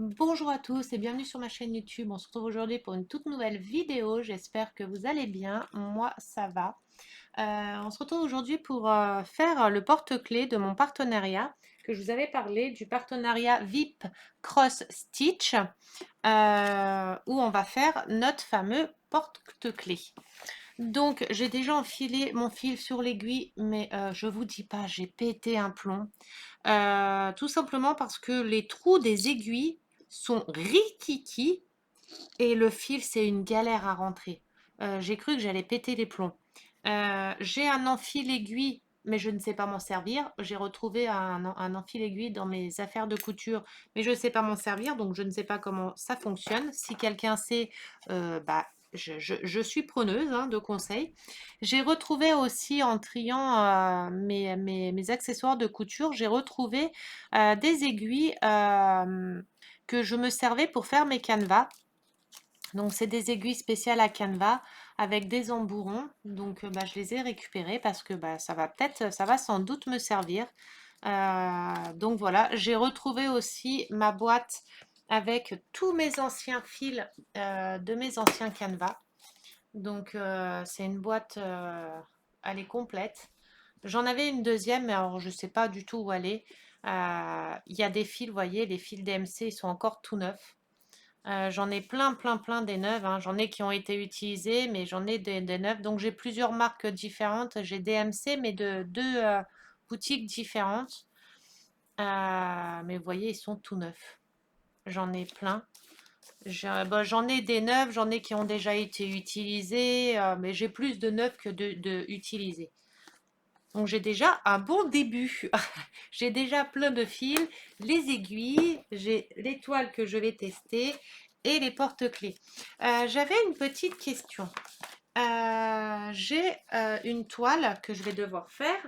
Bonjour à tous et bienvenue sur ma chaîne YouTube. On se retrouve aujourd'hui pour une toute nouvelle vidéo. J'espère que vous allez bien. Moi, ça va. On se retrouve aujourd'hui pour faire le porte-clés de mon partenariat que je vous avais parlé du partenariat VIP Cross Stitch où on va faire notre fameux porte-clés. Donc, j'ai déjà enfilé mon fil sur l'aiguille, mais je vous dis pas, j'ai pété un plomb. Tout simplement parce que les trous des aiguilles sont rikiki et le fil, c'est une galère à rentrer. J'ai cru que j'allais péter les plombs. J'ai un enfil aiguille, mais je ne sais pas m'en servir. J'ai retrouvé un enfil aiguille dans mes affaires de couture, mais je ne sais pas m'en servir, donc je ne sais pas comment ça fonctionne. Si quelqu'un sait, bah, je suis preneuse hein, de conseils. J'ai retrouvé aussi en triant mes accessoires de couture, j'ai retrouvé des aiguilles que je me servais pour faire mes canevas. Donc c'est des aiguilles spéciales à canevas avec des embourrons. Donc bah, je les ai récupérées parce que bah, ça va sans doute me servir. Donc voilà, j'ai retrouvé aussi ma boîte avec tous mes anciens fils de mes anciens canevas. Donc c'est une boîte, elle est complète. J'en avais une deuxième, mais alors je ne sais pas du tout où elle est. Il y a des fils, vous voyez, les fils DMC, ils sont encore tout neufs. J'en ai plein des neuves, hein. J'en ai qui ont été utilisés, mais j'en ai des neuves. Donc j'ai plusieurs marques différentes. J'ai DMC, mais de deux boutiques différentes. Mais vous voyez, ils sont tout neufs. J'en ai plein. Bon, j'en ai des neufs, j'en ai qui ont déjà été utilisés, mais j'ai plus de neufs que de utilisés. Donc j'ai déjà un bon début. J'ai déjà plein de fils, les aiguilles, j'ai les toiles que je vais tester et les porte-clés. J'avais une petite question. J'ai une toile que je vais devoir faire,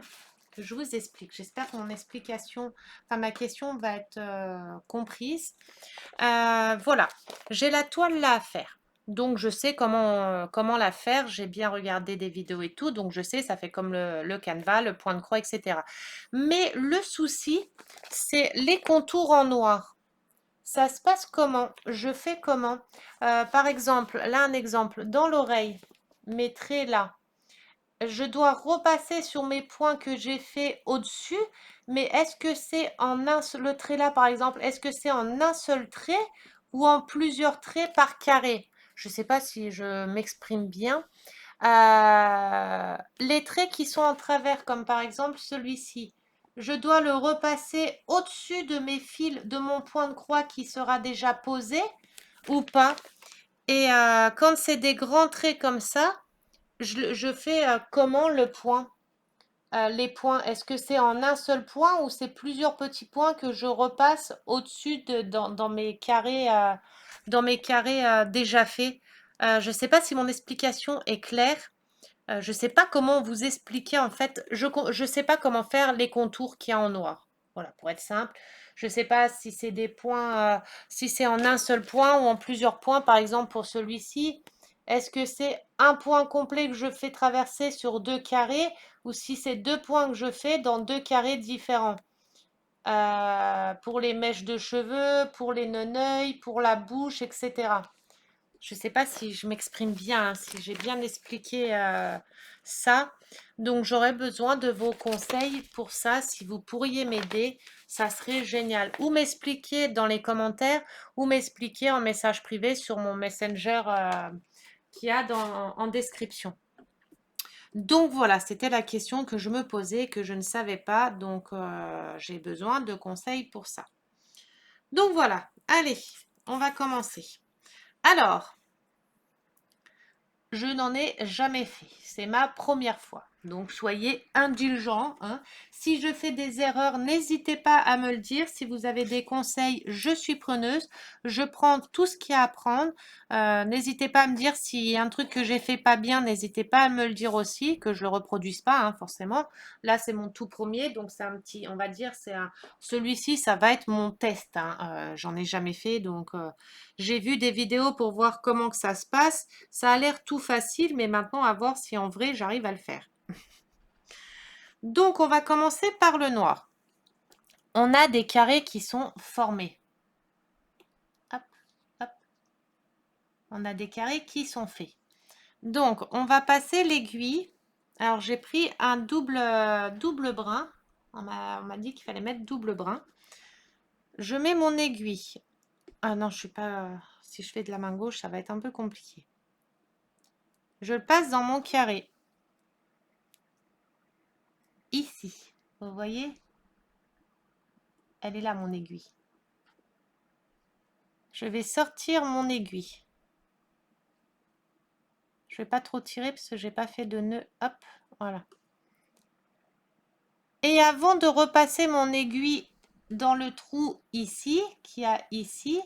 que je vous explique. J'espère que mon explication, enfin ma question va être comprise. Voilà, j'ai la toile là à faire. Donc je sais comment la faire, j'ai bien regardé des vidéos et tout, donc je sais, ça fait comme le canevas, le point de croix, etc. Mais le souci, c'est les contours en noir. Ça se passe comment? Je fais comment? Par exemple, là un exemple, dans l'oreille, mes traits là, je dois repasser sur mes points que j'ai fait au-dessus, mais est-ce que c'est en un seul, le trait là par exemple, est-ce que c'est en un seul trait ou en plusieurs traits par carré? Je ne sais pas si je m'exprime bien. Les traits qui sont en travers, comme par exemple celui-ci, je dois le repasser au-dessus de mes fils, de mon point de croix qui sera déjà posé ou pas. Et quand c'est des grands traits comme ça, je fais comment le point? Les points, est-ce que c'est en un seul point ou c'est plusieurs petits points que je repasse au-dessus dans dans mes carrés déjà faits? Je ne sais pas si mon explication est claire. Je ne sais pas comment vous expliquer en fait. Je sais pas comment faire les contours qu'il y a en noir. Voilà, pour être simple. Je ne sais pas si c'est des points, si c'est en un seul point ou en plusieurs points. Par exemple, pour celui-ci, est-ce que c'est un point complet que je fais traverser sur deux carrés ou si c'est deux points que je fais dans deux carrés différents? Pour les mèches de cheveux, pour les neneuils, pour la bouche, etc. Je ne sais pas si je m'exprime bien, hein, si j'ai bien expliqué ça. Donc j'aurais besoin de vos conseils pour ça. Si vous pourriez m'aider, ça serait génial. Ou m'expliquer dans les commentaires, ou m'expliquer en message privé sur mon Messenger qu'il y a en description. Donc voilà, c'était la question que je me posais, que je ne savais pas. Donc j'ai besoin de conseils pour ça. Donc voilà, allez, on va commencer. Alors, je n'en ai jamais fait. C'est ma première fois. Donc soyez indulgents, hein. Si je fais des erreurs, n'hésitez pas à me le dire. Si vous avez des conseils, je suis preneuse. Je prends tout ce qu'il y a à prendre. N'hésitez pas à me dire s'il y a un truc que j'ai fait pas bien. N'hésitez pas à me le dire aussi, que je le reproduise pas, hein, forcément. Là, c'est mon tout premier, donc c'est un petit, on va dire, celui-ci, ça va être mon test, hein. J'en ai jamais fait, donc j'ai vu des vidéos pour voir comment que ça se passe. Ça a l'air tout facile, mais maintenant à voir si en vrai j'arrive à le faire. Donc on va commencer par le noir. On a des carrés qui sont formés. hop, hop. On a des carrés qui sont faits. Donc, on va passer l'aiguille. Alors, j'ai pris un double brin. On m'a dit qu'il fallait mettre double brin. Je mets mon aiguille. Ah non, je suis pas... Si je fais de la main gauche, ça va être un peu compliqué. Je le passe dans mon carré. Ici. Vous voyez? Elle est là, mon aiguille. Je vais sortir mon aiguille. Je vais pas trop tirer parce que j'ai pas fait de nœud. Hop, voilà. Et avant de repasser mon aiguille dans le trou ici, qu'il y a ici,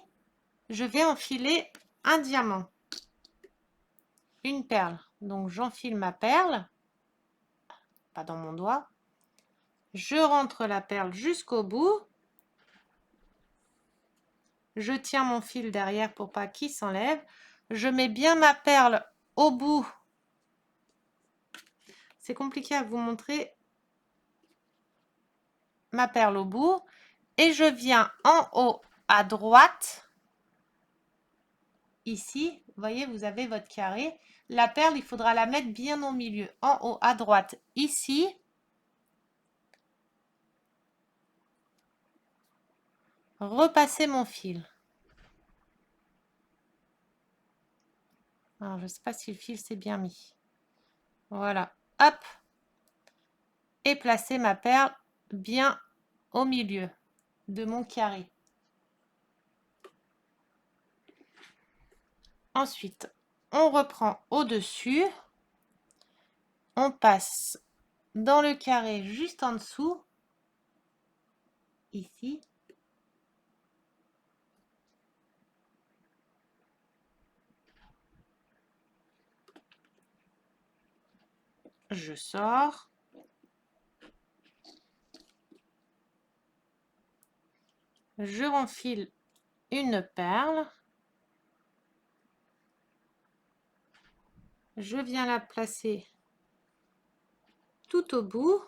je vais enfiler un diamant. Une perle. Donc j'enfile ma perle. Pas dans mon doigt. Je rentre la perle jusqu'au bout. Je tiens mon fil derrière pour pas qu'il s'enlève. Je mets bien ma perle au bout. C'est compliqué à vous montrer. Ma perle au bout. Et je viens en haut à droite. Ici, vous voyez, vous avez votre carré. La perle, il faudra la mettre bien au milieu. En haut à droite, ici. Repasser mon fil. Alors, je ne sais pas si le fil s'est bien mis. Voilà, hop. Et placer ma perle bien au milieu de mon carré. Ensuite, on reprend au-dessus. On passe dans le carré juste en dessous. Ici. Je sors. Je renfile une perle. Je viens la placer tout au bout.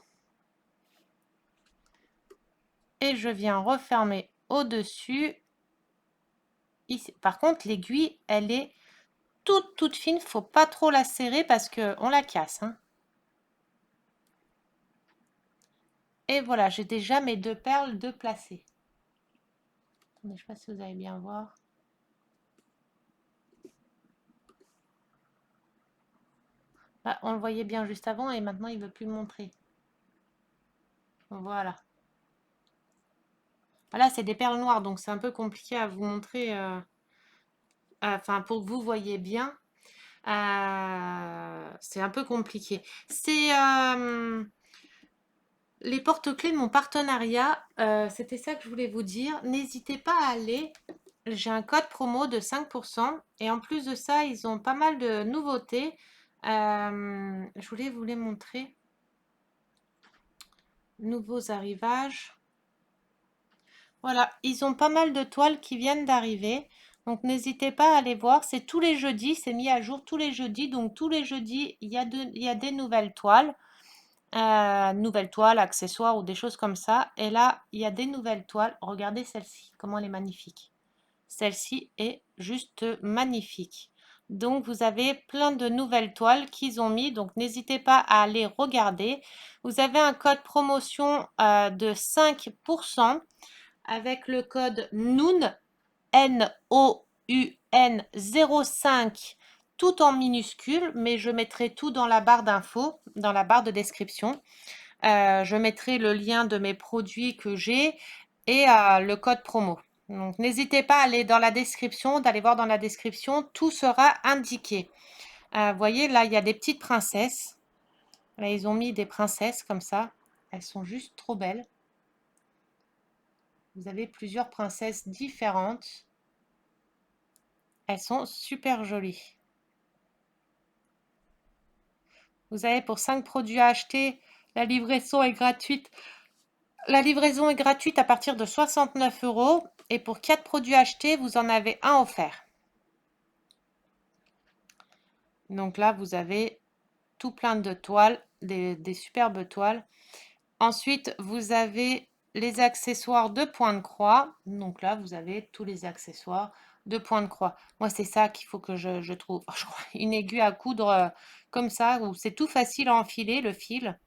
Et je viens refermer au-dessus. Ici. Par contre, l'aiguille, elle est toute fine. Il ne faut pas trop la serrer parce qu'on la casse. Hein. Et voilà, j'ai déjà mes deux perles de placées. Attendez, je ne sais pas si vous allez bien voir. Ah, on le voyait bien juste avant et maintenant il ne veut plus montrer. Voilà. Là, c'est des perles noires, donc c'est un peu compliqué à vous montrer. Enfin, pour que vous voyez bien. C'est un peu compliqué. C'est les porte-clés de mon partenariat. C'était ça que je voulais vous dire. N'hésitez pas à aller. J'ai un code promo de 5%. Et en plus de ça, ils ont pas mal de nouveautés. Je voulais vous les montrer. Nouveaux arrivages. Voilà, ils ont pas mal de toiles qui viennent d'arriver. Donc n'hésitez pas à aller voir. C'est tous les jeudis, c'est mis à jour tous les jeudis. Donc tous les jeudis, il y a des nouvelles toiles. Nouvelles toiles, accessoires ou des choses comme ça. Et là, il y a des nouvelles toiles. Regardez celle-ci, comment elle est magnifique. Celle-ci est juste magnifique. Donc, vous avez plein de nouvelles toiles qu'ils ont mis. Donc, n'hésitez pas à aller regarder. Vous avez un code promotion de 5% avec le code NOUN, N-O-U-N 05, tout en minuscule, mais je mettrai tout dans la barre d'infos, dans la barre de description. Je mettrai le lien de mes produits que j'ai et le code promo. Donc, n'hésitez pas à aller dans la description, d'aller voir dans la description, tout sera indiqué. Vous voyez, là, il y a des petites princesses. Là, ils ont mis des princesses comme ça. Elles sont juste trop belles. Vous avez plusieurs princesses différentes. Elles sont super jolies. Vous avez pour 5 produits à acheter, la livraison est gratuite. La livraison est gratuite à partir de 69 € et pour 4 produits achetés, vous en avez un offert. Donc là, vous avez tout plein de toiles, des superbes toiles. Ensuite, vous avez les accessoires de point de croix. Donc là, vous avez tous les accessoires de point de croix. Moi, c'est ça qu'il faut que je trouve. Je crois une aiguille à coudre comme ça, où c'est tout facile à enfiler le fil.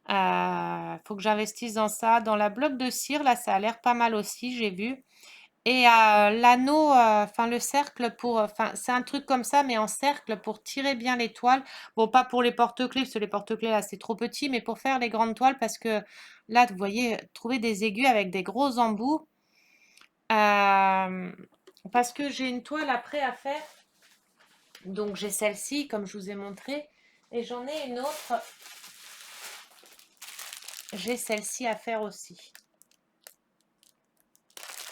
Faut que j'investisse dans ça. Dans la bloc de cire, là, ça a l'air pas mal aussi, j'ai vu. Et l'anneau, enfin le cercle pour, enfin c'est un truc comme ça, mais en cercle pour tirer bien les toiles. Bon, pas pour les porte-clés, parce que les porte-clés là c'est trop petit, mais pour faire les grandes toiles, parce que là, vous voyez, trouver des aiguilles avec des gros embouts. Parce que j'ai une toile après à faire. Donc j'ai celle-ci, comme je vous ai montré, et j'en ai une autre. J'ai celle-ci à faire aussi.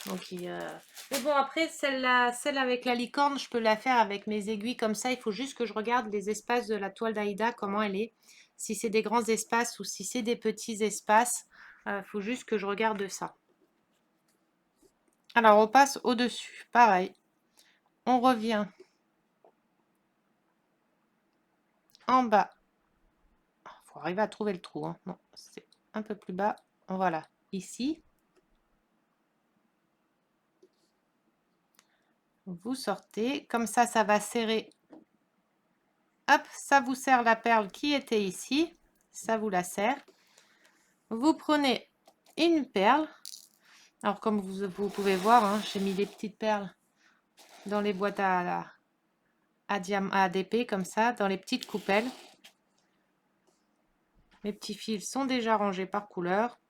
Donc, mais bon, après, celle avec la licorne, je peux la faire avec mes aiguilles comme ça. Il faut juste que je regarde les espaces de la toile d'Aïda, comment elle est. Si c'est des grands espaces ou si c'est des petits espaces. Il faut juste que je regarde ça. Alors, on passe au-dessus. Pareil. On revient en bas. Il faut arriver à trouver le trou, hein. Non, c'est un peu plus bas. Voilà, ici. Vous sortez. Comme ça va serrer. Hop, ça vous serre la perle qui était ici. Ça vous la serre. Vous prenez une perle. Alors, comme vous pouvez voir, hein, j'ai mis des petites perles dans les boîtes à ADP, comme ça, dans les petites coupelles. Mes petits fils sont déjà rangés par couleur.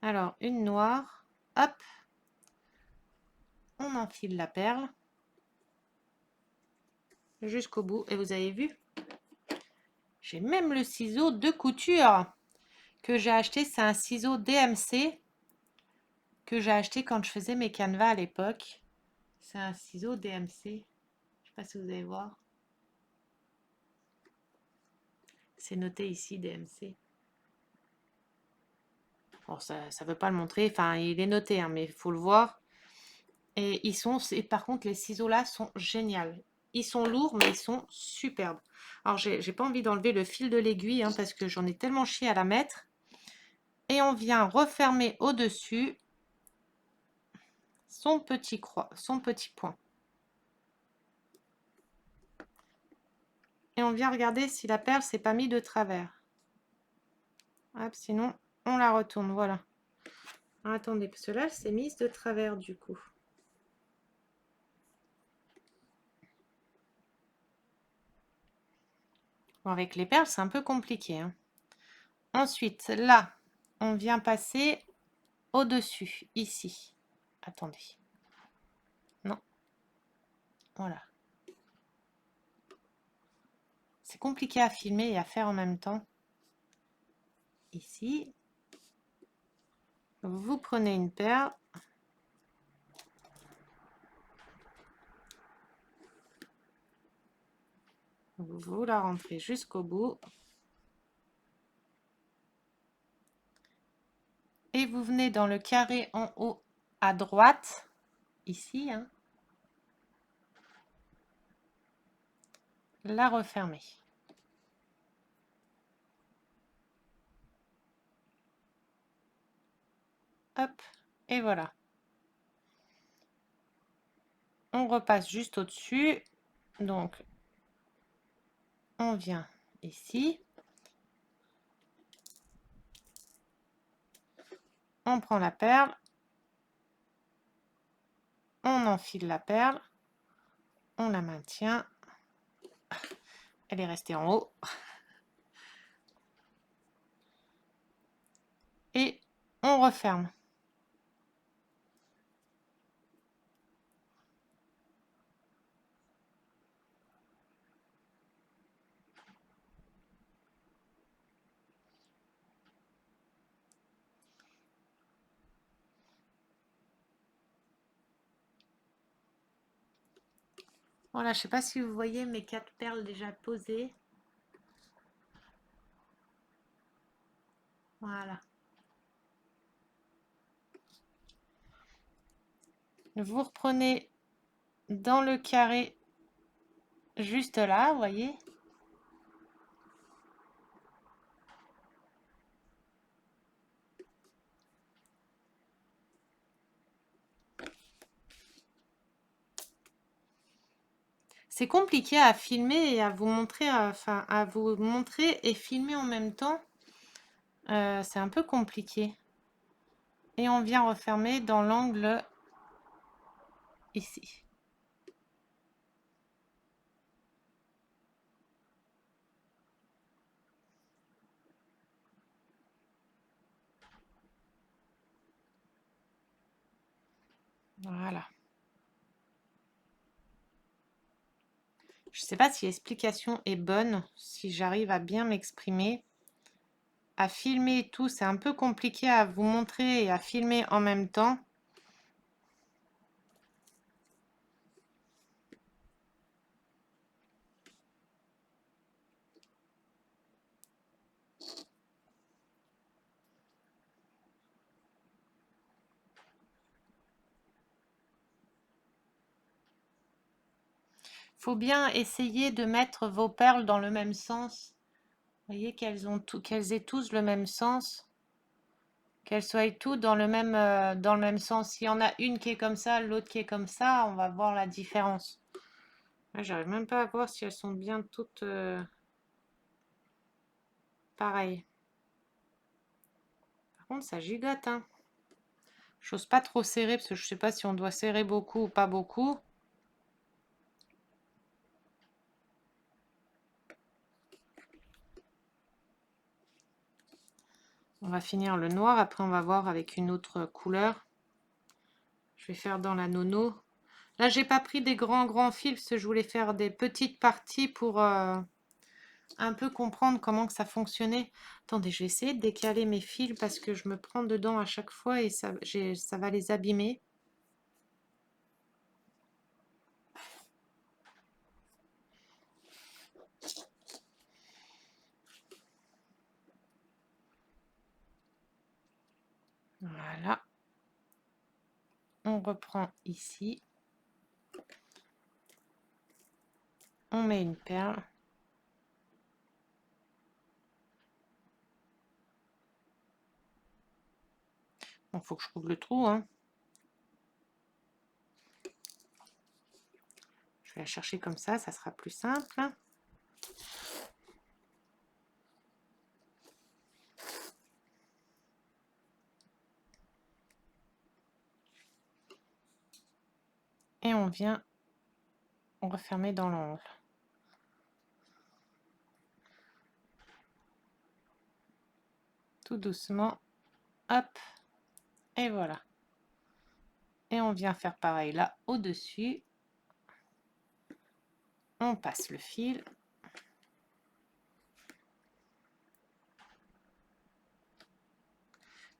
Alors, une noire. Hop. On enfile la perle jusqu'au bout. Et vous avez vu, j'ai même le ciseau de couture que j'ai acheté. C'est un ciseau DMC que j'ai acheté quand je faisais mes canevas à l'époque. C'est un ciseau DMC. Je ne sais pas si vous allez voir. C'est noté ici DMC. Bon, ça ne veut pas le montrer. Enfin, il est noté, hein, mais il faut le voir. Et par contre, les ciseaux là sont géniaux. Ils sont lourds, mais ils sont superbes. Alors, j'ai pas envie d'enlever le fil de l'aiguille, hein, parce que j'en ai tellement chié à la mettre. Et on vient refermer au-dessus son petit point. Et on vient regarder si la perle s'est pas mise de travers. Hop, sinon, on la retourne. Voilà. Alors, attendez, parce que là, elle s'est mise de travers du coup. Bon, avec les perles, c'est un peu compliqué, hein. Ensuite, là, on vient passer au-dessus, ici. Attendez. Non. Voilà. C'est compliqué à filmer et à faire en même temps. Ici. Vous prenez une perle. Vous la rentrez jusqu'au bout. Et vous venez dans le carré en haut à droite. Ici, hein. La refermer. Hop. Et voilà. On repasse juste au-dessus. Donc, on vient ici. On prend la perle. On enfile la perle. On la maintient. Elle est restée en haut. Et on referme. Voilà, je ne sais pas si vous voyez mes 4 perles déjà posées. Voilà. Vous reprenez dans le carré juste là, vous voyez. C'est compliqué à filmer et à vous montrer, enfin, à vous montrer et filmer en même temps. C'est un peu compliqué. Et on vient refermer dans l'angle ici. Voilà. Je ne sais pas si l'explication est bonne, si j'arrive à bien m'exprimer. À filmer et tout, c'est un peu compliqué à vous montrer et à filmer en même temps. Faut bien essayer de mettre vos perles dans le même sens. Vous voyez qu'elles aient tous le même sens. Qu'elles soient toutes dans le même sens. S'il y en a une qui est comme ça, l'autre qui est comme ça, on va voir la différence. Là, j'arrive même pas à voir si elles sont bien toutes pareilles. Par contre, ça gigote, hein. J'ose pas trop serrer parce que je sais pas si on doit serrer beaucoup ou pas beaucoup. On va finir le noir, après on va voir avec une autre couleur. Je vais faire dans la nono. Là, j'ai pas pris des grands fils parce que je voulais faire des petites parties pour un peu comprendre comment que ça fonctionnait. Attendez, je vais essayer de décaler mes fils parce que je me prends dedans à chaque fois et ça va les abîmer. Voilà. On reprend ici. On met une perle. Bon, faut que je trouve le trou, hein. Je vais la chercher comme ça sera plus simple. Et on vient refermer dans l'angle. Tout doucement. Hop. Et voilà. Et on vient faire pareil là au-dessus. On passe le fil.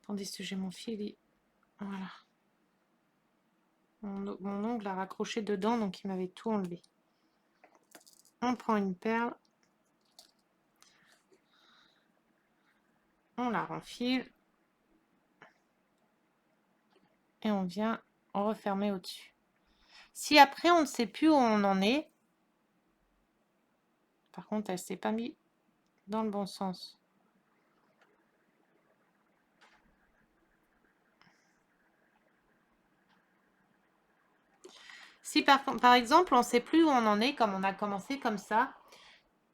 Attendez, si j'ai mon fil. Voilà. Mon ongle a raccroché dedans, donc il m'avait tout enlevé. On prend une perle. On la renfile. Et on vient refermer au-dessus. Si après on ne sait plus où on en est, par contre elle ne s'est pas mise dans le bon sens. Si par exemple on ne sait plus où on en est, comme on a commencé comme ça,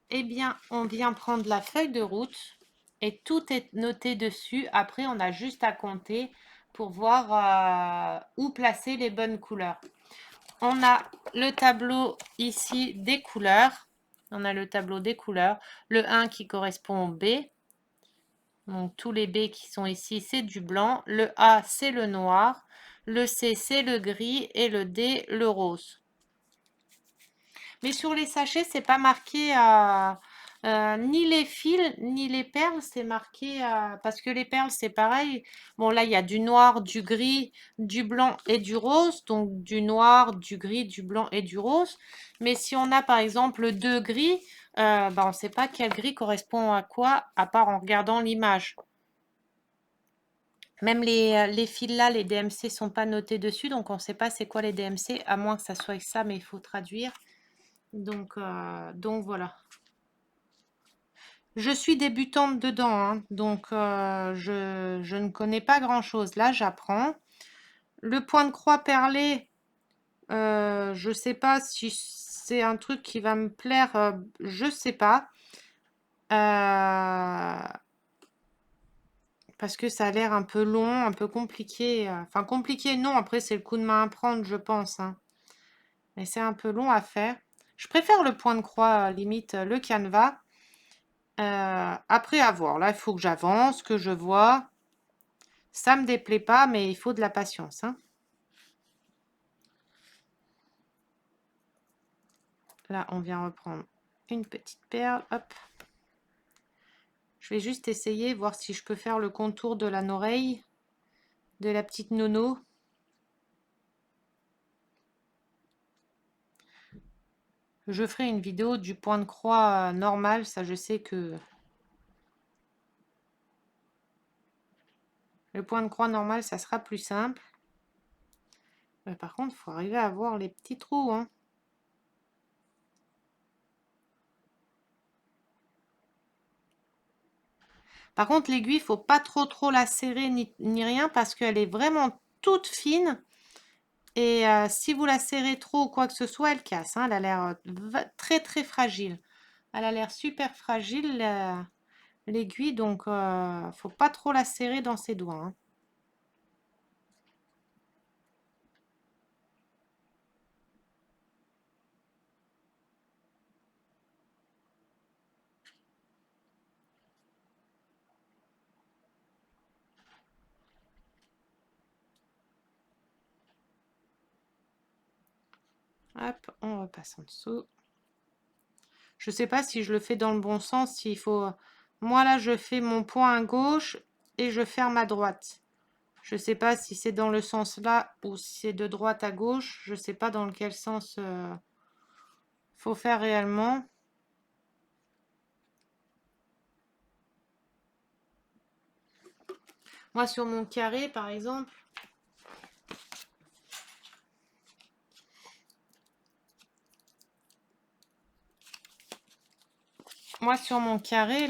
eh bien on vient prendre la feuille de route et tout est noté dessus. Après on a juste à compter pour voir où placer les bonnes couleurs. On a le tableau ici des couleurs. On a le tableau des couleurs. Le 1 qui correspond au B. Donc tous les B qui sont ici, c'est du blanc. Le A, c'est le noir. Le C, c'est le gris. Et le D, le rose. Mais sur les sachets, c'est pas marqué ni les fils, ni les perles, c'est marqué parce que les perles, c'est pareil. Bon, là, il y a du noir, du gris, du blanc et du rose. Donc, du noir, du gris, du blanc et du rose. Mais si on a, par exemple, deux gris, bah, on ne sait pas quel gris correspond à quoi, à part en regardant l'image. Même les fils là, les DMC sont pas notés dessus, donc on ne sait pas c'est quoi les DMC, à moins que ça soit ça, mais il faut traduire. Donc voilà. Je suis débutante dedans, hein, donc je ne connais pas grand-chose. Là, j'apprends. Le point de croix perlé, je ne sais pas si c'est un truc qui va me plaire, je sais pas. Parce que ça a l'air un peu long, un peu compliqué. Enfin, compliqué, non, après c'est le coup de main à prendre, je pense, hein. Mais c'est un peu long à faire. Je préfère le point de croix, limite le canevas. Après à voir. Là, il faut que j'avance, que je vois. Ça me déplaît pas, mais il faut de la patience, hein. Là, on vient reprendre une petite perle. Hop. Je vais juste essayer, voir si je peux faire le contour de l'oreille de la petite Nono. Je ferai une vidéo du point de croix normal. Ça, je sais que le point de croix normal, ça sera plus simple. Mais par contre, il faut arriver à voir les petits trous, hein. Par contre, l'aiguille, il ne faut pas trop la serrer ni rien parce qu'elle est vraiment toute fine. Et si vous la serrez trop ou quoi que ce soit, elle casse, hein. Elle a l'air très fragile. Elle a l'air super fragile, l'aiguille, donc faut pas trop la serrer dans ses doigts, hein. Hop, on repasse en dessous. Je sais pas si je le fais dans le bon sens, s'il faut... Moi là, je fais mon point à gauche et je ferme à droite. Je sais pas si c'est dans le sens là ou si c'est de droite à gauche. Je sais pas dans lequel sens faut faire réellement. Moi sur mon carré par exemple,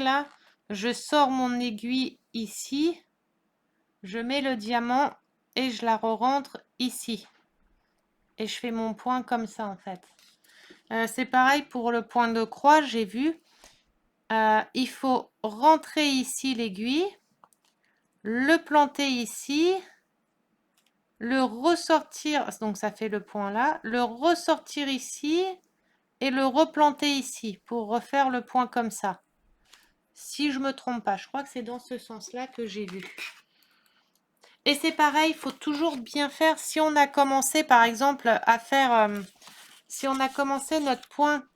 là, je sors mon aiguille ici, je mets le diamant et je la re-rentre ici. Et je fais mon point comme ça en fait. C'est pareil pour le point de croix, j'ai vu. Il faut rentrer ici l'aiguille, le planter ici, le ressortir, donc ça fait le point là, le ressortir ici et le replanter ici pour refaire le point comme ça. Si je me trompe pas, je crois que c'est dans ce sens-là que j'ai vu. Et c'est pareil, il faut toujours bien faire. Si on a commencé par exemple à faire, si on a commencé notre point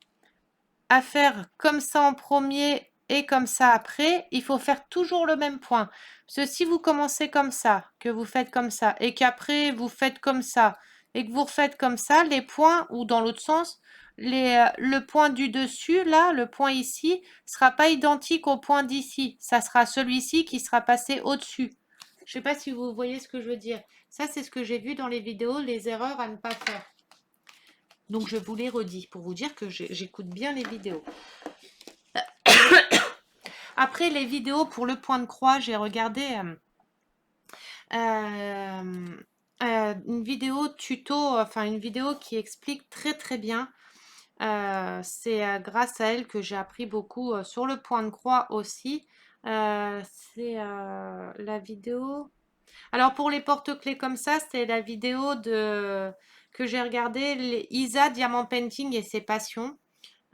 à faire comme ça en premier et comme ça après, il faut faire toujours le même point. Parce que si vous commencez comme ça, que vous faites comme ça, et qu'après vous faites comme ça, et que vous refaites comme ça, les points, ou dans l'autre sens, le point du dessus, là, le point ici, sera pas identique au point d'ici. Ça sera celui-ci qui sera passé au-dessus. Je sais pas si vous voyez ce que je veux dire. Ça, c'est ce que j'ai vu dans les vidéos, les erreurs à ne pas faire. Donc, je vous les redis pour vous dire que j'écoute bien les vidéos. Après, les vidéos pour le point de croix, j'ai regardé une vidéo tuto, enfin une vidéo qui explique très bien. C'est grâce à elle que j'ai appris beaucoup sur le point de croix aussi. C'est la vidéo. Alors pour les porte-clés comme ça, c'est la vidéo que j'ai regardé, Isa Diamant Painting et ses passions.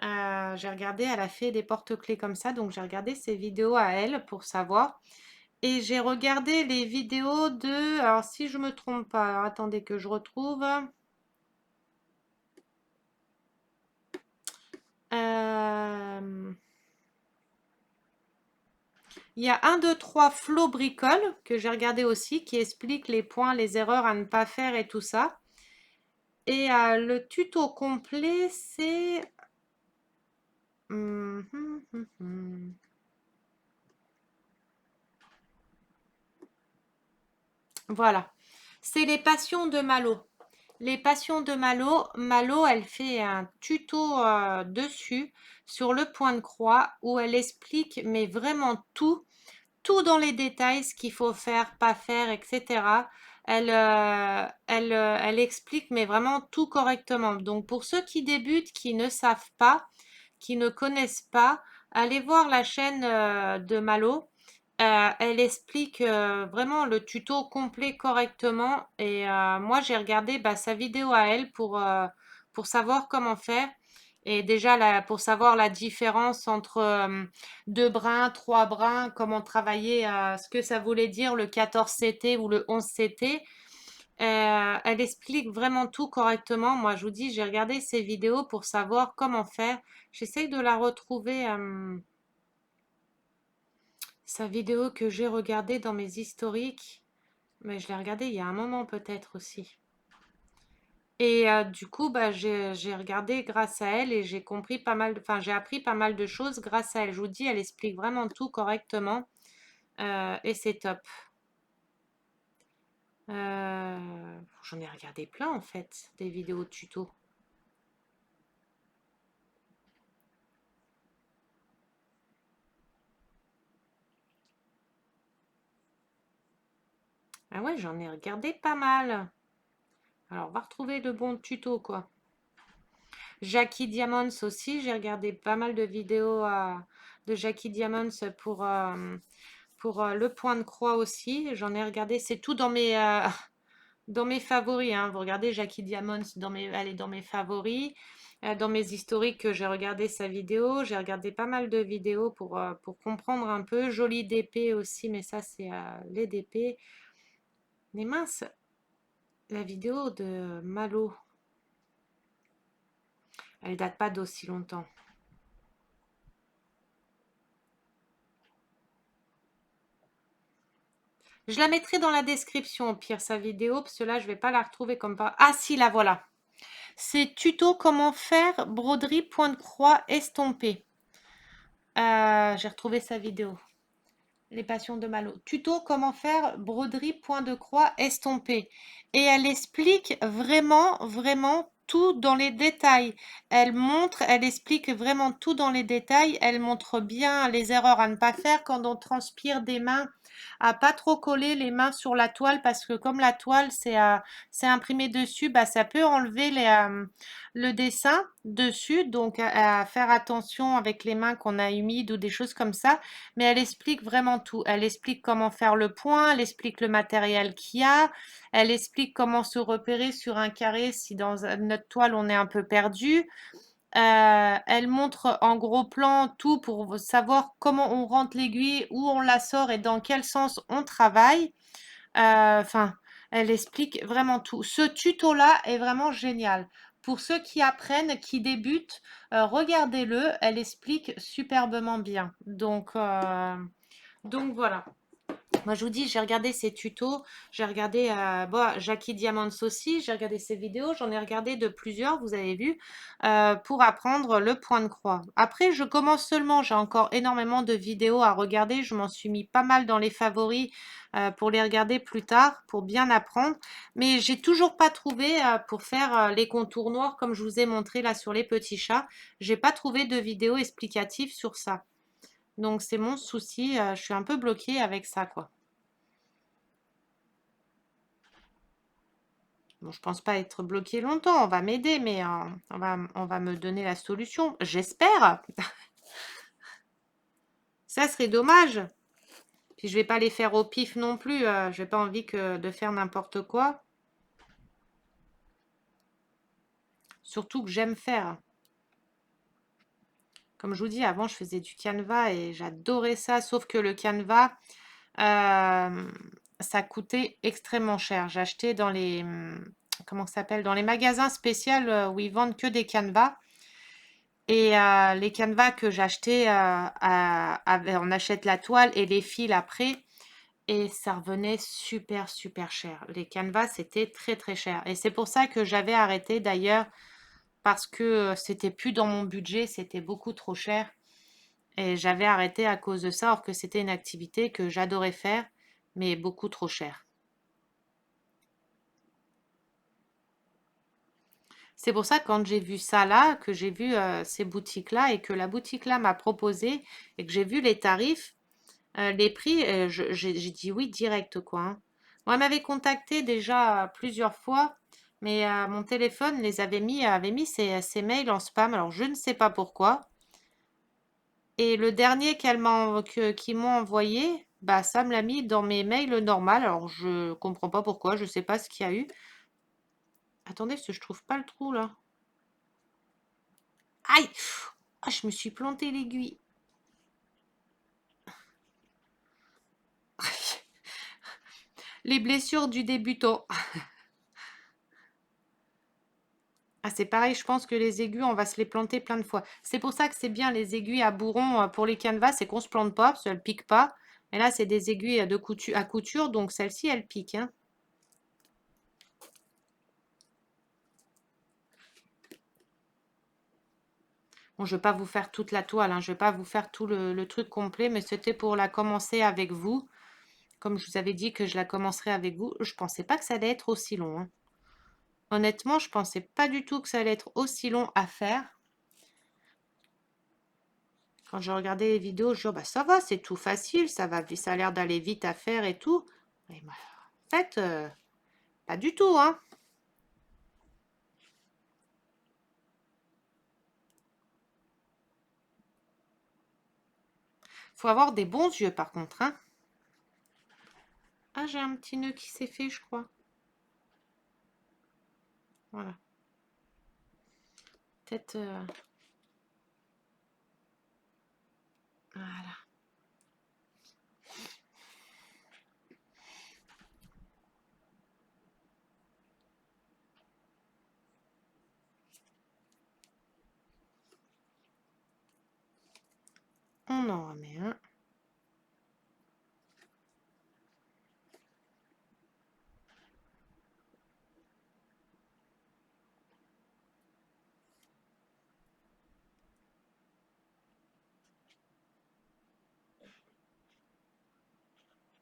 J'ai regardé, elle a fait des porte-clés comme ça, donc j'ai regardé ses vidéos à elle pour savoir. Et j'ai regardé les vidéos de... Alors si je me trompe pas, alors, attendez que je retrouve. Il y a 1, 2, 3 Flo Bricole que j'ai regardé aussi, qui explique les points, les erreurs à ne pas faire et tout ça. Et le tuto complet, c'est... Voilà. C'est les passions de Malo. Les passions de Malo. Malo, elle fait un tuto dessus, sur le point de croix, où elle explique, mais vraiment tout dans les détails, ce qu'il faut faire, pas faire, etc. elle explique, mais vraiment tout correctement. Donc, pour ceux qui débutent, qui ne savent pas, qui ne connaissent pas, allez voir la chaîne de Malo. Elle explique vraiment le tuto complet correctement. Et moi, j'ai regardé sa vidéo à elle pour savoir comment faire. Et déjà, pour savoir la différence entre deux brins, trois brins, comment travailler, ce que ça voulait dire le 14 CT ou le 11 CT. Elle explique vraiment tout correctement. Moi, je vous dis, j'ai regardé ses vidéos pour savoir comment faire. J'essaye de la retrouver, sa vidéo que j'ai regardée dans mes historiques. Mais je l'ai regardée il y a un moment peut-être aussi. Et du coup, j'ai regardé grâce à elle et j'ai compris pas mal, enfin, j'ai appris pas mal de choses grâce à elle. Je vous dis, elle explique vraiment tout correctement et c'est top. J'en ai regardé plein en fait, des vidéos tuto. Ah ouais, j'en ai regardé pas mal. Alors, on va retrouver le bon tuto, quoi. Jackie Diamonds aussi, j'ai regardé pas mal de vidéos de Jackie Diamonds pour le point de croix aussi. J'en ai regardé, c'est tout dans mes favoris, hein. Vous regardez Jackie Diamonds, elle est dans mes favoris. Dans mes historiques, j'ai regardé sa vidéo. J'ai regardé pas mal de vidéos pour comprendre un peu. Jolie DP aussi, mais ça, c'est les DP. Mais mince, la vidéo de Malo, elle date pas d'aussi longtemps. Je la mettrai dans la description au pire, sa vidéo, parce que là, je vais pas la retrouver comme pas. Ah si, la voilà. C'est tuto comment faire broderie point de croix estompée. J'ai retrouvé sa vidéo. Les passions de Malo. Tuto comment faire broderie point de croix estompée. Et elle explique vraiment, vraiment tout dans les détails. Elle explique vraiment tout dans les détails. Elle montre bien les erreurs à ne pas faire quand on transpire des mains, à pas trop coller les mains sur la toile parce que comme la toile c'est imprimé dessus, ça peut enlever le dessin dessus. Donc à faire attention avec les mains qu'on a humides ou des choses comme ça. Mais elle explique vraiment tout. Elle explique comment faire le point, elle explique le matériel qu'il y a, elle explique comment se repérer sur un carré si dans notre toile on est un peu perdu. Elle montre en gros plan tout pour savoir comment on rentre l'aiguille, où on la sort et dans quel sens on travaille. Enfin, elle explique vraiment tout. Ce tuto-là est vraiment génial. Pour ceux qui apprennent, qui débutent, regardez-le. Elle explique superbement bien. Donc voilà. Moi, je vous dis, j'ai regardé ses tutos, j'ai regardé Jackie Diamonds aussi, j'ai regardé ses vidéos, j'en ai regardé de plusieurs, vous avez vu, pour apprendre le point de croix. Après, je commence seulement, j'ai encore énormément de vidéos à regarder, je m'en suis mis pas mal dans les favoris pour les regarder plus tard, pour bien apprendre, mais j'ai toujours pas trouvé pour faire les contours noirs comme je vous ai montré là sur les petits chats, j'ai pas trouvé de vidéo explicative sur ça. Donc c'est mon souci, je suis un peu bloquée avec ça, quoi. Bon, je pense pas être bloquée longtemps, on va m'aider, mais on va me donner la solution. J'espère. Ça serait dommage. Puis je vais pas les faire au pif non plus. Je n'ai pas envie de faire n'importe quoi. Surtout que j'aime faire. Comme je vous dis, avant je faisais du canevas et j'adorais ça, sauf que le canevas, euh, ça coûtait extrêmement cher. J'achetais dans les, comment ça s'appelle, dans les magasins spéciaux où ils vendent que des canevas. Et les canevas que j'achetais, on achète la toile et les fils après. Et ça revenait super, super cher. Les canevas, c'était très, très cher. Et c'est pour ça que j'avais arrêté d'ailleurs, parce que c'était plus dans mon budget, c'était beaucoup trop cher. Et j'avais arrêté à cause de ça, alors que c'était une activité que j'adorais faire, mais beaucoup trop cher. C'est pour ça, quand j'ai vu ça là, que j'ai vu ces boutiques-là et que la boutique-là m'a proposé et que j'ai vu les tarifs, les prix, j'ai dit oui direct, quoi, hein. Bon, elle m'avait contacté déjà plusieurs fois, mais mon téléphone avait mis ses mails en spam, alors je ne sais pas pourquoi. Et le dernier qu'ils m'ont envoyé, bah ça me l'a mis dans mes mails normaux, alors je comprends pas pourquoi, je sais pas ce qu'il y a eu. Attendez, parce que je trouve pas le trou là. Aïe! Ah, je me suis planté l'aiguille. Les blessures du débutant. Ah, c'est pareil, je pense que les aiguilles, on va se les planter plein de fois. C'est pour ça que c'est bien les aiguilles à bourron pour les canevas, c'est qu'on se plante pas, parce qu'elles piquent pas. Et là, c'est des aiguilles à couture, donc celle-ci, elle pique, hein. Bon, je vais pas vous faire toute la toile, hein, je vais pas vous faire tout le truc complet, mais c'était pour la commencer avec vous. Comme je vous avais dit que je la commencerai avec vous, je pensais pas que ça allait être aussi long, hein. Honnêtement, je pensais pas du tout que ça allait être aussi long à faire. Quand je regardais les vidéos, je dis, oh, bah, ça va, c'est tout facile, ça a l'air d'aller vite à faire et tout. Et bah, en fait, pas du tout, hein. Faut avoir des bons yeux par contre, hein. Ah, j'ai un petit nœud qui s'est fait, je crois. Voilà. Peut-être. Voilà. On en remet un.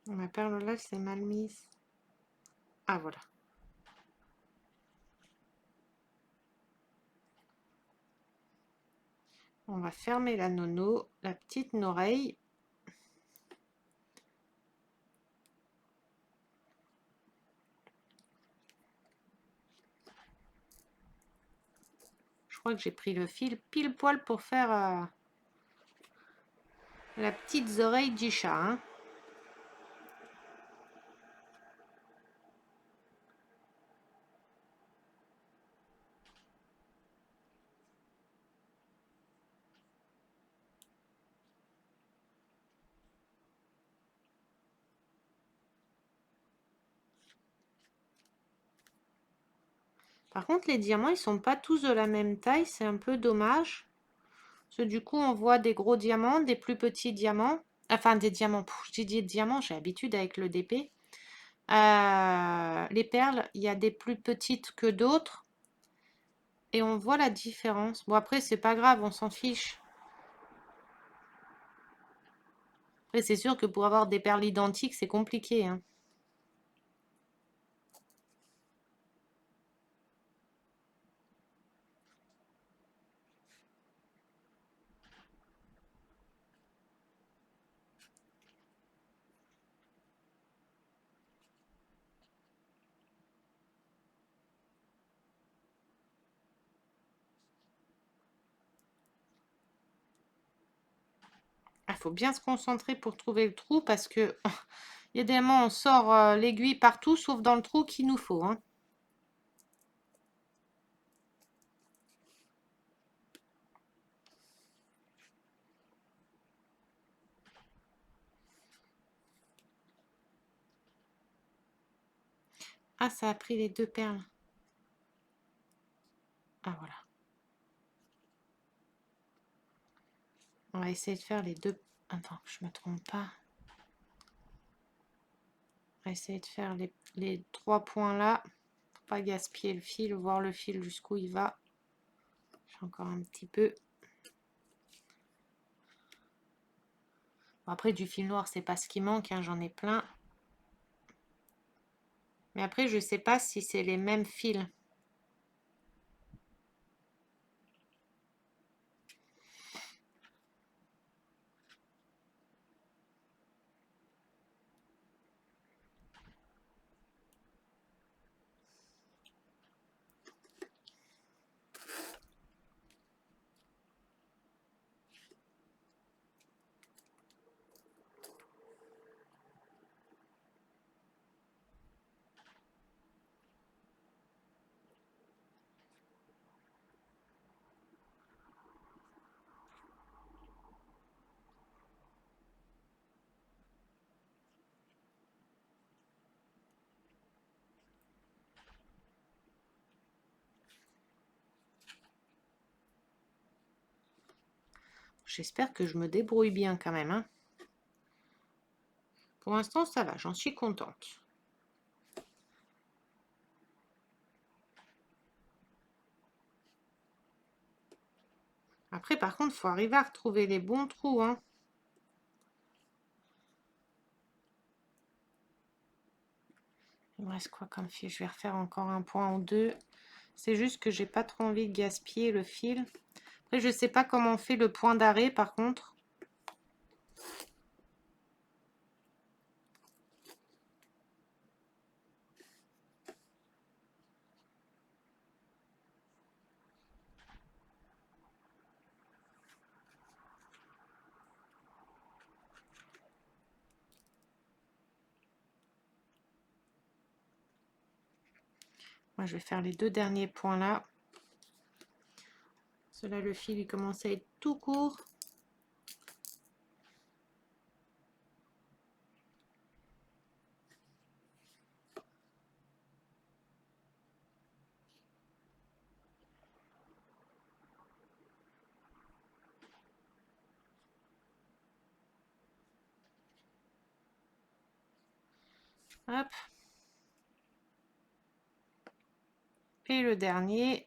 Ma perle là, c'est mal mise. Ah, voilà. On va fermer la nono, la petite oreille. Je crois que j'ai pris le fil pile poil pour faire la petite oreille du chat, hein. Par contre, les diamants, ils sont pas tous de la même taille, c'est un peu dommage. Parce que du coup, on voit des gros diamants, des plus petits diamants. Enfin, des diamants. J'ai dit diamants, j'ai l'habitude avec le DP. Les perles, il y a des plus petites que d'autres. Et on voit la différence. Bon, après, c'est pas grave, on s'en fiche. Après, c'est sûr que pour avoir des perles identiques, c'est compliqué, hein. Il faut bien se concentrer pour trouver le trou parce que il y a des moments on sort l'aiguille partout sauf dans le trou qu'il nous faut, hein. Ah, ça a pris les deux perles. Ah, voilà. On va essayer de faire les deux. Attends, je me trompe pas. On va essayer de faire les trois points là. Faut pas gaspiller le fil, voir le fil jusqu'où il va. J'ai encore un petit peu. Bon, après, du fil noir, c'est pas ce qui manque, hein, j'en ai plein. Mais après, je sais pas si c'est les mêmes fils. j'espère que je me débrouille bien quand même, hein. Pour l'instant, ça va, j'en suis contente. Après, par contre, il faut arriver à retrouver les bons trous, hein. Il me reste quoi comme fil? Je vais refaire encore un point ou deux. C'est juste que j'ai pas trop envie de gaspiller le fil. Après, je sais pas comment on fait le point d'arrêt, par contre. Moi, je vais faire les deux derniers points là. Cela, le fil, il commence à être tout court. Hop. Et le dernier.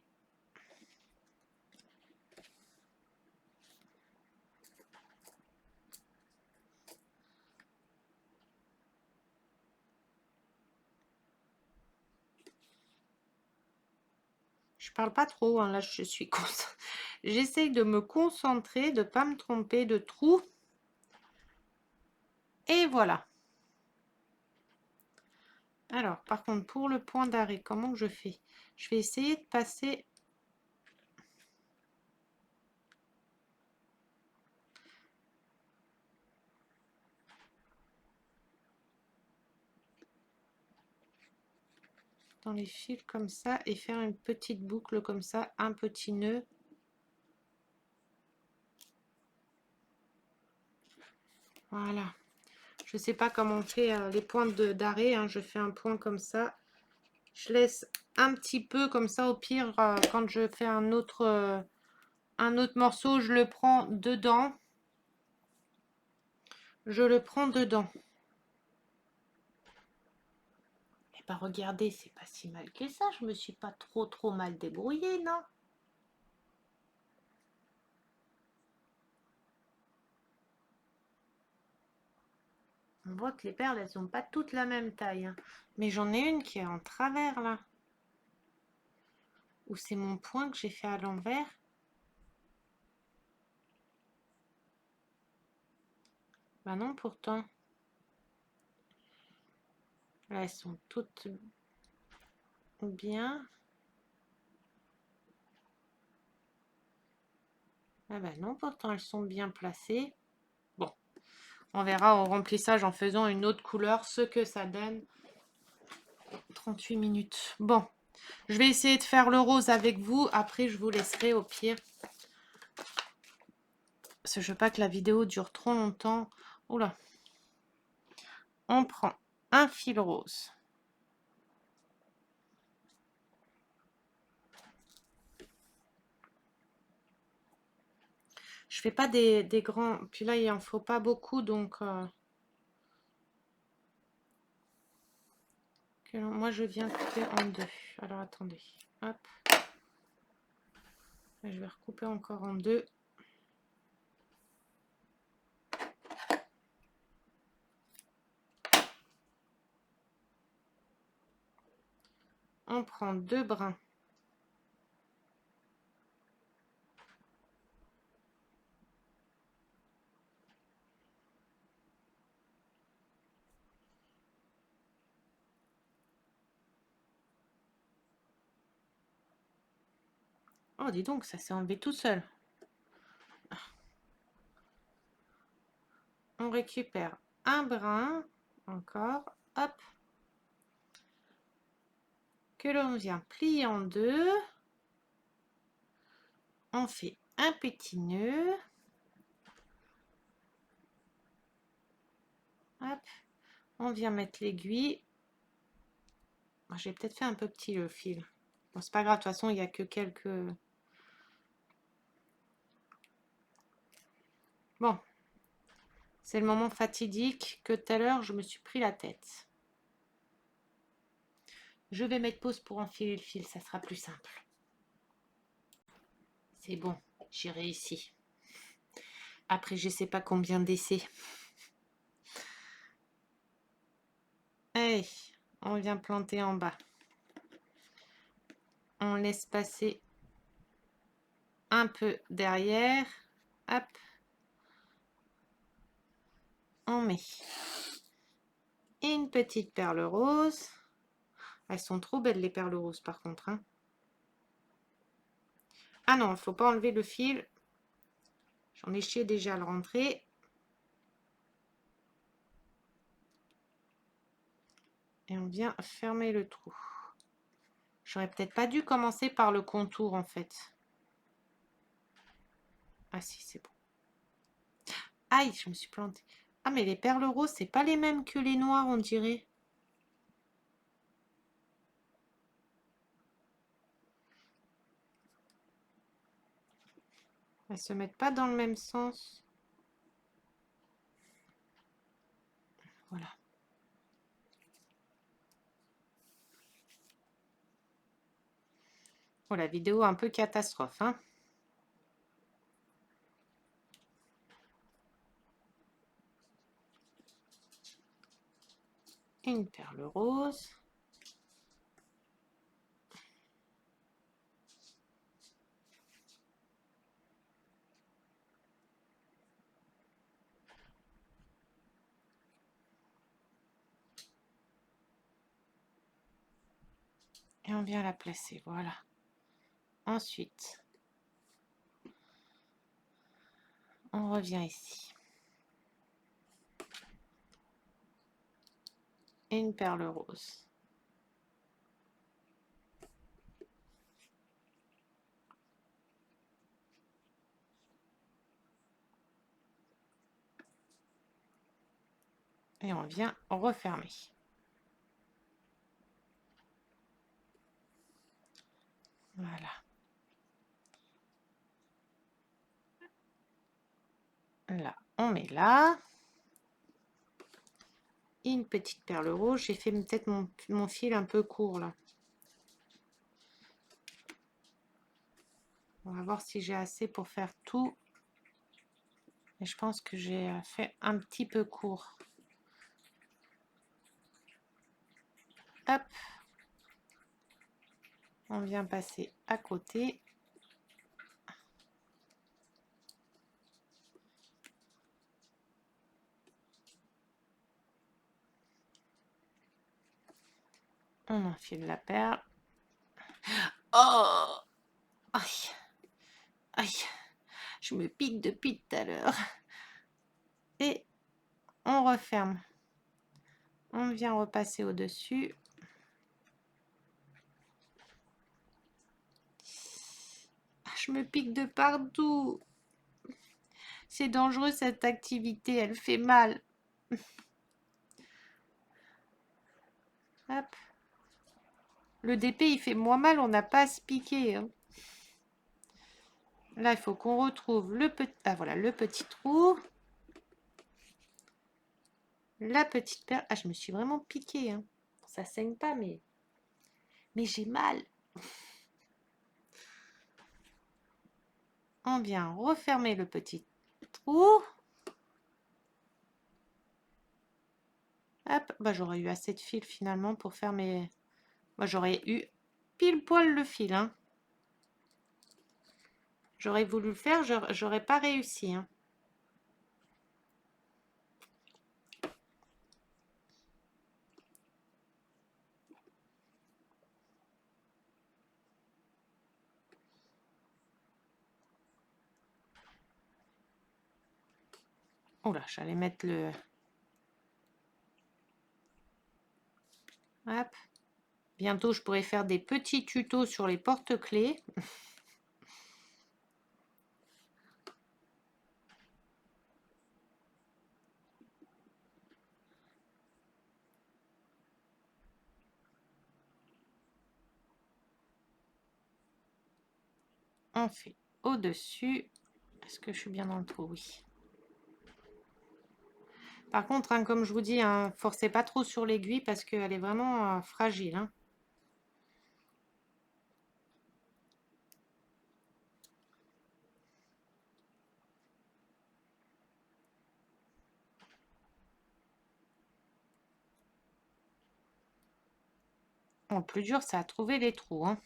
Je parle pas trop, hein, là je suis j'essaye de me concentrer, de pas me tromper de trou. Et voilà. Alors, par contre, pour le point d'arrêt, comment je fais? Je vais essayer de passer... dans les fils comme ça et faire une petite boucle comme ça, un petit nœud. Voilà. Je sais pas comment on fait les points d'arrêt, hein. Je fais un point comme ça. Je laisse un petit peu comme ça, au pire, quand je fais un autre morceau, je le prends dedans. Je le prends dedans. Et bah regardez, c'est pas si mal que ça. Je me suis pas trop mal débrouillée, non? On voit que les perles, elles sont pas toutes la même taille, hein. Mais j'en ai une qui est en travers, là. Ou c'est mon point que j'ai fait à l'envers. Bah non, pourtant. Là, elles sont toutes bien. Ah bah non, pourtant, elles sont bien placées. Bon, on verra au remplissage en faisant une autre couleur ce que ça donne. 38 minutes. Bon, je vais essayer de faire le rose avec vous. Après, je vous laisserai au pire. Parce que je veux pas que la vidéo dure trop longtemps. Oula. On prend un fil rose. Je fais pas des grands... Puis là, il en faut pas beaucoup, donc... moi, je viens couper en deux. Alors, attendez. Hop. Je vais recouper encore en deux. On prend deux brins. Oh, dis donc, ça s'est enlevé tout seul. On récupère un brin. Encore. Hop. Que l'on vient plier en deux. On fait un petit nœud. Hop. On vient mettre l'aiguille. J'ai peut-être fait un peu petit le fil. Bon, c'est pas grave, de toute façon, il n'y a que quelques... Bon, c'est le moment fatidique que tout à l'heure, je me suis pris la tête. Je vais mettre pause pour enfiler le fil, ça sera plus simple. C'est bon, j'ai réussi. Après, je sais pas combien d'essais. Allez, on vient planter en bas. On laisse passer un peu derrière. Hop. On met une petite perle rose. Elles sont trop belles les perles roses par contre. Hein. Ah non, il ne faut pas enlever le fil. J'en ai chié déjà à le rentrer. Et on vient fermer le trou. J'aurais peut-être pas dû commencer par le contour en fait. Ah si, c'est bon. Aïe, je me suis plantée. Ah mais les perles roses, c'est pas les mêmes que les noires, on dirait. Elles se mettent pas dans le même sens. Voilà. Oh, la vidéo un peu catastrophe, hein. Une perle rose. Et on vient la placer, voilà. Ensuite, on revient ici. Et une perle rose. Et on vient refermer. Voilà. Là, on met là. Et une petite perle rouge. J'ai fait peut-être mon fil un peu court là. On va voir si j'ai assez pour faire tout. Et je pense que j'ai fait un petit peu court. Hop. On vient passer à côté. On enfile la perle. Oh! Aïe! Aïe! Je me pique depuis tout à l'heure. Et on referme. On vient repasser au-dessus. Ah, je me pique de partout. C'est dangereux cette activité, elle fait mal. Hop. Le DP il fait moins mal, on n'a pas à se piquer. Hein. Là, il faut qu'on retrouve le petit, ah, voilà, le petit trou. La petite perle. Ah, je me suis vraiment piquée. Hein. Ça saigne pas, mais j'ai mal. On vient refermer le petit trou. Hop, bah, j'aurais eu assez de fil finalement pour faire mes... Moi, j'aurais eu pile poil le fil. Hein. J'aurais voulu le faire, j'aurais pas réussi. Hein. Oh là, j'allais mettre le... Hop. Bientôt, je pourrais faire des petits tutos sur les porte-clés. On fait au-dessus. Est-ce que je suis bien dans le trou? Oui. Par contre, hein, comme je vous dis, hein, forcez pas trop sur l'aiguille parce qu'elle est vraiment fragile, hein. Bon, le plus dur, c'est à trouver les trous, hein.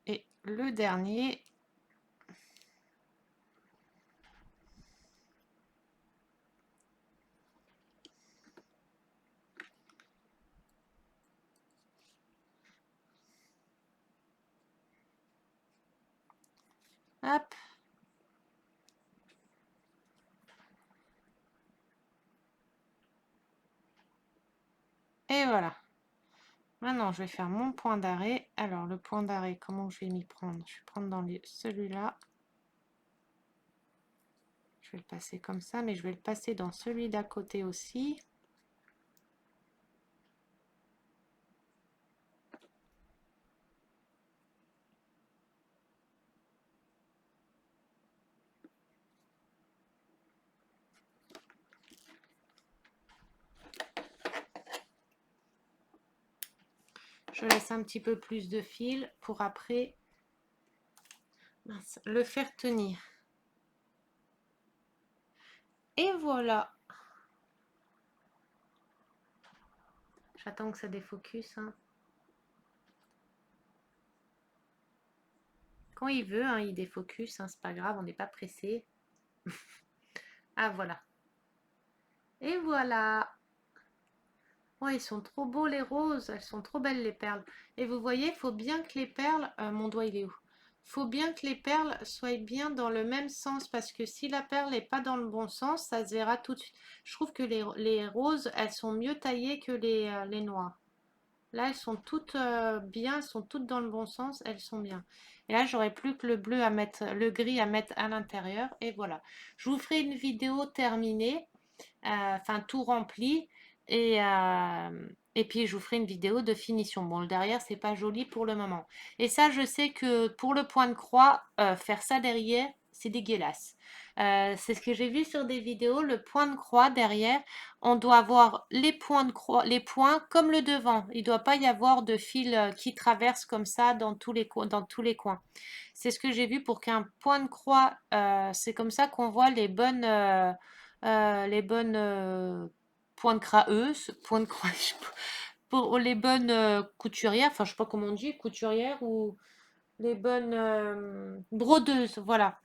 Et le dernier, hop, et voilà. Maintenant, je vais faire mon point d'arrêt. Alors, le point d'arrêt, comment je vais m'y prendre? Je vais prendre dans celui-là. Je vais le passer comme ça, mais je vais le passer dans celui d'à côté aussi. Je laisse un petit peu plus de fil pour après le faire tenir. Et voilà. J'attends que ça défocus, hein. Quand il veut, hein, il défocus, hein, c'est pas grave, on n'est pas pressé. Ah voilà. Et voilà. Oh, ils sont trop beaux les roses, elles sont trop belles les perles. Et vous voyez, il faut bien que les perles, mon doigt il est où? Faut bien que les perles soient bien dans le même sens parce que si la perle n'est pas dans le bon sens, ça se verra tout de suite. Je trouve que les roses, elles sont mieux taillées que les noires. Là, elles sont toutes bien, elles sont toutes dans le bon sens, elles sont bien. Et là, j'aurais plus que le bleu à mettre, le gris à mettre à l'intérieur. Et voilà. Je vous ferai une vidéo terminée, enfin tout rempli. Et puis je vous ferai une vidéo de finition. Bon, le derrière, c'est pas joli pour le moment. Et ça, je sais que pour le point de croix, faire ça derrière, c'est dégueulasse. C'est ce que j'ai vu sur des vidéos, le point de croix derrière, on doit avoir les points de croix, les points comme le devant. Il ne doit pas y avoir de fil qui traverse comme ça dans tous les coins, dans tous les coins. C'est ce que j'ai vu pour qu'un point de croix, c'est comme ça qu'on voit les bonnes points de crâeuse, point de croix, pour les bonnes couturières, enfin je sais pas comment on dit, couturières ou les bonnes brodeuses, voilà.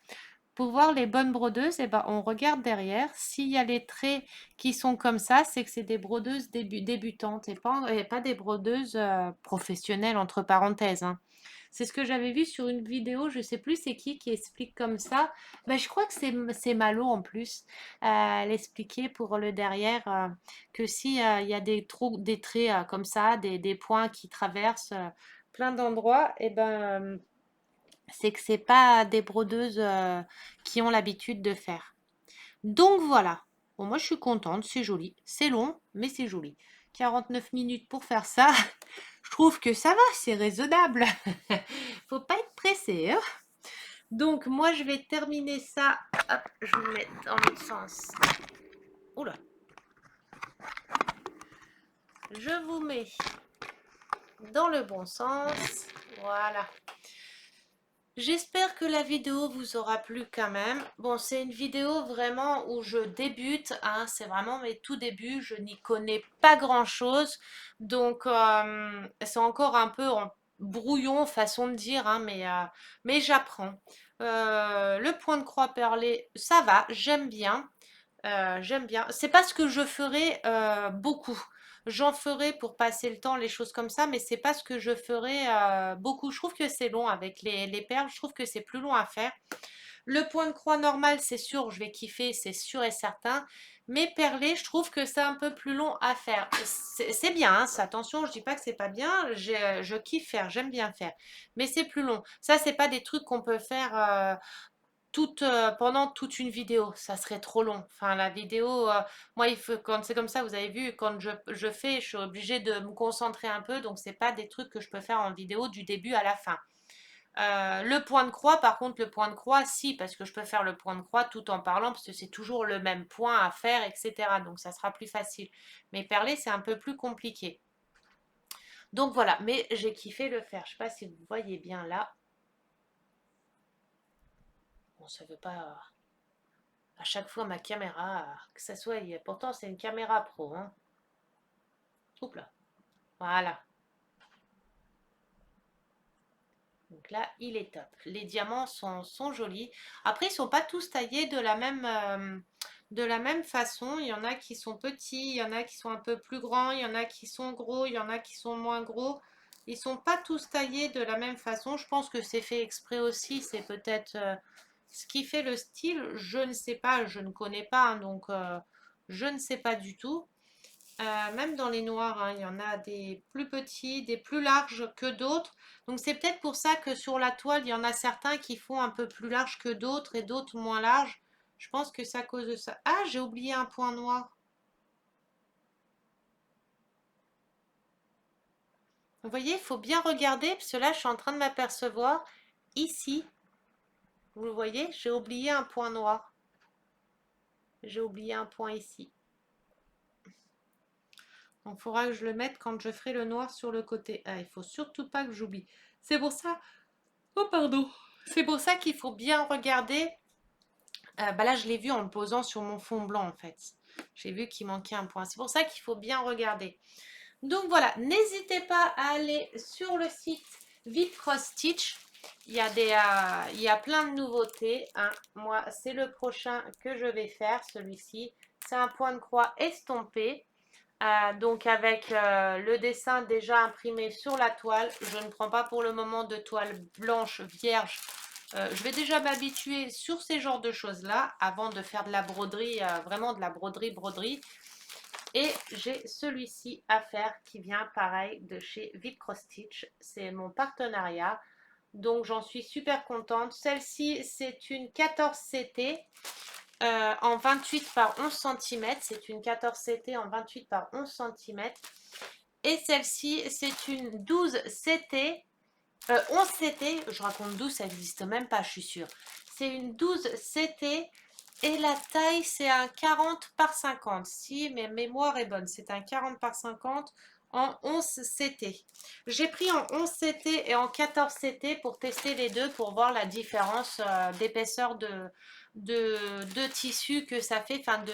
Pour voir les bonnes brodeuses, eh ben, on regarde derrière. S'il y a les traits qui sont comme ça, c'est que c'est des brodeuses débutantes et pas des brodeuses professionnelles, entre parenthèses, hein. C'est ce que j'avais vu sur une vidéo, je sais plus c'est qui explique comme ça. Ben, je crois que c'est Malo en plus. Elle expliquait pour le derrière que si il y a des traits comme ça, des points qui traversent plein d'endroits, et ben c'est que c'est pas des brodeuses qui ont l'habitude de faire. Donc voilà. Bon, moi je suis contente, c'est joli. C'est long, mais c'est joli. 49 minutes pour faire ça. Je trouve que ça va, c'est raisonnable. Faut pas être pressé, hein. Donc moi je vais terminer ça. Hop, je vais me mettre dans l'autre sens. Oula. Je vous mets dans le bon sens. Voilà. J'espère que la vidéo vous aura plu quand même. Bon, c'est une vidéo vraiment où je débute, hein, c'est vraiment mes tout débuts, je n'y connais pas grand-chose. Donc, c'est encore un peu en brouillon, façon de dire, hein, mais j'apprends. Le point de croix perlé, ça va, j'aime bien. J'aime bien. C'est pas ce que je ferai beaucoup. J'en ferai pour passer le temps, les choses comme ça, mais c'est pas ce que je ferai beaucoup. Je trouve que c'est long avec les perles, je trouve que c'est plus long à faire. Le point de croix normal, c'est sûr, je vais kiffer, c'est sûr et certain. Mais perlé, je trouve que c'est un peu plus long à faire. C'est bien, hein, attention, je dis pas que c'est pas bien. Je kiffe faire, j'aime bien faire. Mais c'est plus long. Ça, c'est pas des trucs qu'on peut faire pendant toute une vidéo. Ça serait trop long. Enfin, la vidéo, moi, il faut, quand c'est comme ça, vous avez vu, quand je fais, je suis obligée de me concentrer un peu. Donc, c'est pas des trucs que je peux faire en vidéo du début à la fin. Le point de croix, par contre, le point de croix, si, parce que je peux faire le point de croix tout en parlant, parce que c'est toujours le même point à faire, etc. Donc ça sera plus facile. Mais perler, c'est un peu plus compliqué. Donc voilà, mais j'ai kiffé le faire. Je sais pas si vous voyez bien là. Bon, ça veut pas à chaque fois ma caméra, que ça soit. Pourtant, c'est une caméra pro. Hein. Oups là. Voilà. Donc là, il est top. Les diamants sont jolis. Après, ils sont pas tous taillés de la même façon. Il y en a qui sont petits, il y en a qui sont un peu plus grands, il y en a qui sont gros, il y en a qui sont moins gros. Ils sont pas tous taillés de la même façon. Je pense que c'est fait exprès aussi. C'est peut-être ce qui fait le style. Je ne sais pas, je ne connais pas, hein, donc je ne sais pas du tout. Même dans les noirs, hein, il y en a des plus petits, des plus larges que d'autres. Donc c'est peut-être pour ça que sur la toile, il y en a certains qui font un peu plus large que d'autres et d'autres moins larges. Je pense que c'est à cause de ça. Ah, j'ai oublié un point noir. Vous voyez, il faut bien regarder, parce que là, je suis en train de m'apercevoir. Ici, vous le voyez, j'ai oublié un point noir. J'ai oublié un point ici. Donc il faudra que je le mette quand je ferai le noir sur le côté. Ah, il faut surtout pas que j'oublie. C'est pour ça. Oh, pardon. C'est pour ça qu'il faut bien regarder. Bah là, je l'ai vu en le posant sur mon fond blanc, en fait. J'ai vu qu'il manquait un point. C'est pour ça qu'il faut bien regarder. Donc voilà, n'hésitez pas à aller sur le site Vite Cross Stitch. Il y a plein de nouveautés. Hein. Moi, c'est le prochain que je vais faire, celui-ci. C'est un point de croix estampé. Donc avec le dessin déjà imprimé sur la toile. Je ne prends pas pour le moment de toile blanche vierge. Je vais déjà m'habituer sur ces genres de choses-là avant de faire de la broderie, vraiment de la broderie. Et j'ai celui-ci à faire qui vient pareil de chez Vite Cross Stitch. C'est mon partenariat. Donc j'en suis super contente. Celle-ci, c'est une 14CT en 28 par 11 cm. C'est une 14CT en 28 par 11 cm. Et celle-ci, c'est une 12CT. 11CT, je raconte 12, ça n'existe même pas, je suis sûre. C'est une 12CT et la taille, c'est un 40 par 50. Si mes mémoires est bonne, c'est un 40 par 50 en 11CT. J'ai pris en 11CT et en 14CT pour tester les deux, pour voir la différence d'épaisseur de tissu que ça fait, enfin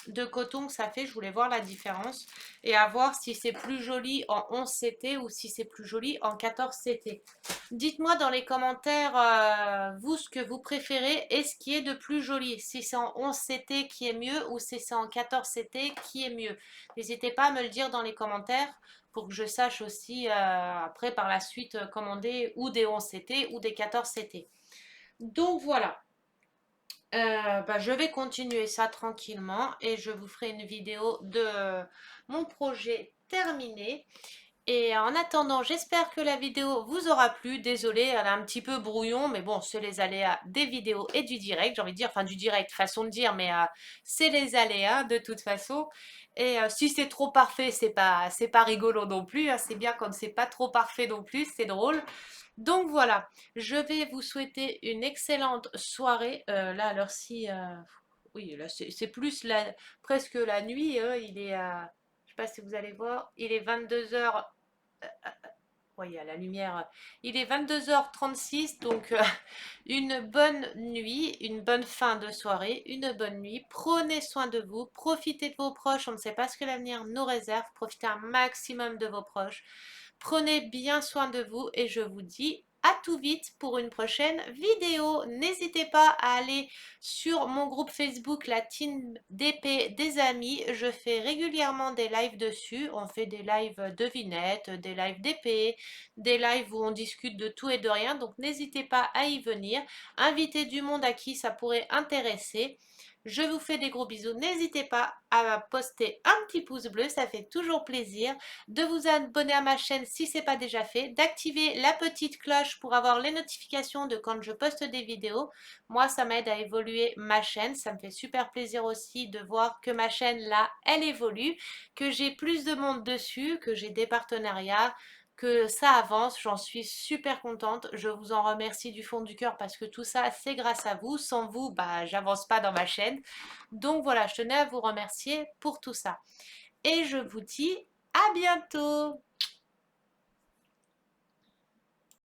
de coton que ça fait. Je voulais voir la différence et à voir si c'est plus joli en 11CT ou si c'est plus joli en 14CT. Dites-moi dans les commentaires, vous, ce que vous préférez et ce qui est de plus joli. Si c'est en 11CT qui est mieux ou si c'est en 14CT qui est mieux. N'hésitez pas à me le dire dans les commentaires pour que je sache aussi après par la suite commander ou des 11CT ou des 14CT. Donc voilà. Bah, je vais continuer ça tranquillement et je vous ferai une vidéo de mon projet terminé. Et en attendant, j'espère que la vidéo vous aura plu. Désolée, elle est un petit peu brouillon, mais bon, c'est les aléas des vidéos et du direct. J'ai envie de dire, enfin du direct, façon de dire, mais c'est les aléas de toute façon. Et si c'est trop parfait, c'est pas rigolo non plus. Hein. C'est bien quand c'est pas trop parfait non plus, c'est drôle. Donc voilà, je vais vous souhaiter une excellente soirée. Là, à l'heure-ci, oui, là c'est plus presque la nuit. Hein. Il est, je sais pas si vous allez voir, il est 22h. Oui, il y a la lumière. Il est 22h36, donc une bonne nuit, une bonne fin de soirée, une bonne nuit. Prenez soin de vous, profitez de vos proches. On ne sait pas ce que l'avenir nous réserve. Profitez un maximum de vos proches. Prenez bien soin de vous et je vous dis à tout vite pour une prochaine vidéo. N'hésitez pas à aller sur mon groupe Facebook, la Team d'épée des amis. Je fais régulièrement des lives dessus. On fait des lives devinettes, des lives d'épée, des lives où on discute de tout et de rien. Donc n'hésitez pas à y venir. Invitez du monde à qui ça pourrait intéresser. Je vous fais des gros bisous. N'hésitez pas à poster un petit pouce bleu, ça fait toujours plaisir. De vous abonner à ma chaîne si ce n'est pas déjà fait. D'activer la petite cloche pour avoir les notifications de quand je poste des vidéos. Moi, ça m'aide à évoluer ma chaîne. Ça me fait super plaisir aussi de voir que ma chaîne, là, elle évolue. Que j'ai plus de monde dessus, que j'ai des partenariats, que ça avance, j'en suis super contente, je vous en remercie du fond du cœur parce que tout ça c'est grâce à vous, sans vous bah j'avance pas dans ma chaîne, donc voilà, je tenais à vous remercier pour tout ça et je vous dis à bientôt.